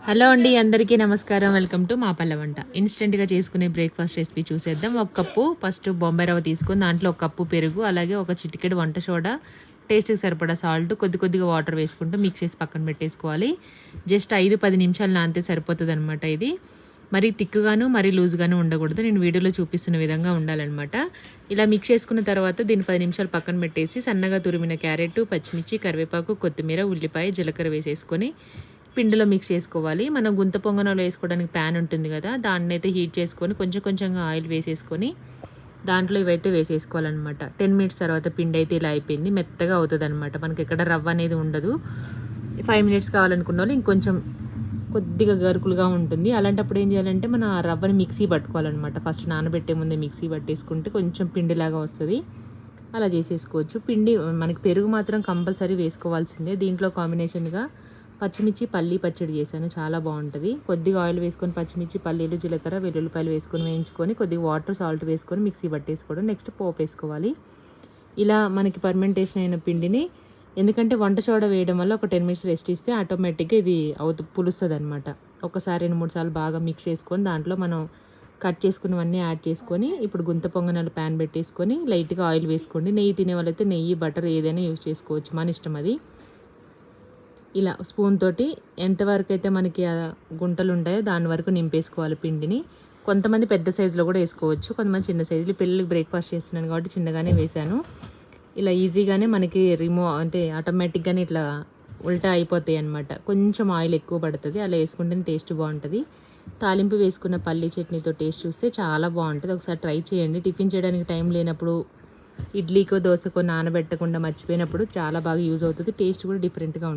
Hello అండి, అందరికీ నమస్కారం. వెల్కమ్ టు మా పల్లె వంట. ఇన్స్టెంట్గా చేసుకునే బ్రేక్ఫాస్ట్ రెసిపీ చూసేద్దాం. ఒక కప్పు ఫస్ట్ బొంబాయి రవ్వ తీసుకొని దాంట్లో ఒక కప్పు పెరుగు, అలాగే ఒక చిటికెడు వంట సోడా, టేస్ట్కి సరిపడా సాల్ట్, కొద్దిగా వాటర్ వేసుకుంటూ మిక్స్ చేసి పక్కన పెట్టేసుకోవాలి. జస్ట్ 5-10 నిమిషాలు నానితే సరిపోతుంది అనమాట. ఇది మరీ తిక్కుగాను మరీ లూజ్గాను ఉండకూడదు. నేను వీడియోలో చూపిస్తున్న విధంగా ఉండాలన్నమాట. ఇలా మిక్స్ చేసుకున్న తర్వాత దీన్ని 10 నిమిషాలు పక్కన పెట్టేసి సన్నగా తురిమిన క్యారెట్, పచ్చిమిర్చి, కరివేపాకు, కొత్తిమీర, ఉల్లిపాయ, జీలకర్ర వేసేసుకొని పిండిలో మిక్స్ చేసుకోవాలి. మనం గుంత పొంగనాలు వేసుకోవడానికి ప్యాన్ ఉంటుంది కదా, దాన్ని అయితే హీట్ చేసుకొని కొంచెంగా ఆయిల్ వేసేసుకొని దాంట్లో ఇవైతే వేసేసుకోవాలన్నమాట. 10 మినిట్స్ తర్వాత పిండి అయితే ఇలా అయిపోయింది, మెత్తగా అవుతుంది అనమాట. మనకి ఎక్కడ రవ్వ అనేది ఉండదు. 5 మినిట్స్ కావాలనుకున్న వాళ్ళు ఇంకొంచెం కొద్దిగా గరుకులుగా ఉంటుంది. అలాంటప్పుడు ఏం చేయాలంటే మన రవ్వని మిక్సీ పట్టుకోవాలన్నమాట. ఫస్ట్ నానబెట్టే ముందే మిక్సీ పట్టేసుకుంటే కొంచెం పిండిలాగా వస్తుంది. అలా చేసేసుకోవచ్చు. పిండి మనకి పెరుగు మాత్రం కంపల్సరీ వేసుకోవాల్సిందే. దీంట్లో కాంబినేషన్గా పచ్చిమిర్చి పల్లీ పచ్చడి చేశాను, చాలా బాగుంటుంది. కొద్దిగా ఆయిల్ వేసుకొని పచ్చిమిర్చి, పల్లీలు, జీలకర్ర, వెల్లుల్లిపాయలు వేసుకొని వేయించుకొని కొద్దిగా వాటర్, సాల్ట్ వేసుకొని మిక్సీ పట్టేసుకోవడం. నెక్స్ట్ పోపు వేసుకోవాలి. ఇలా మనకి పర్మెంటేషన్ అయిన పిండిని, ఎందుకంటే వంట సోడా వేయడం వల్ల ఒక 10 మినిట్స్ రెస్ట్ ఇస్తే ఆటోమేటిక్గా ఇది పులుస్తుంది అనమాట. ఒకసారి 2-3 సార్లు బాగా మిక్స్ చేసుకొని దాంట్లో మనం కట్ చేసుకున్నవన్నీ యాడ్ చేసుకొని ఇప్పుడు గుంత పొంగనాలు ప్యాన్ పెట్టేసుకొని లైట్గా ఆయిల్ వేసుకోండి. నెయ్యి తినే వాళ్ళైతే నెయ్యి, బటర్ ఏదైనా యూజ్ చేసుకోవచ్చు, మన ఇష్టం అది. ఇలా స్పూన్ తోటి ఎంతవరకు అయితే మనకి గుంటలు ఉంటాయో దాని వరకు నింపేసుకోవాలి పిండిని. కొంతమంది పెద్ద సైజులో కూడా వేసుకోవచ్చు, కొంతమంది చిన్న సైజులో. పిల్లలకి బ్రేక్ఫాస్ట్ చేస్తున్నాను కాబట్టి చిన్నగానే వేశాను. ఇలా ఈజీగానే మనకి ఆటోమేటిక్గానే ఇట్లా ఉల్టా అయిపోతాయి అన్నమాట. కొంచెం ఆయిల్ ఎక్కువ పడుతుంది, అలా వేసుకుంటేనే టేస్ట్ బాగుంటుంది. తాలింపు వేసుకున్న పల్లీ చట్నీతో టేస్ట్ చూస్తే చాలా బాగుంటుంది. ఒకసారి ట్రై చేయండి. టిఫిన్ చేయడానికి టైం లేనప్పుడు, ఇడ్లీకో దోశకో నానబెట్టకుండా మర్చిపోయినప్పుడు చాలా బాగా యూజ్ అవుతుంది. టేస్ట్ కూడా డిఫరెంట్గా ఉంటుంది.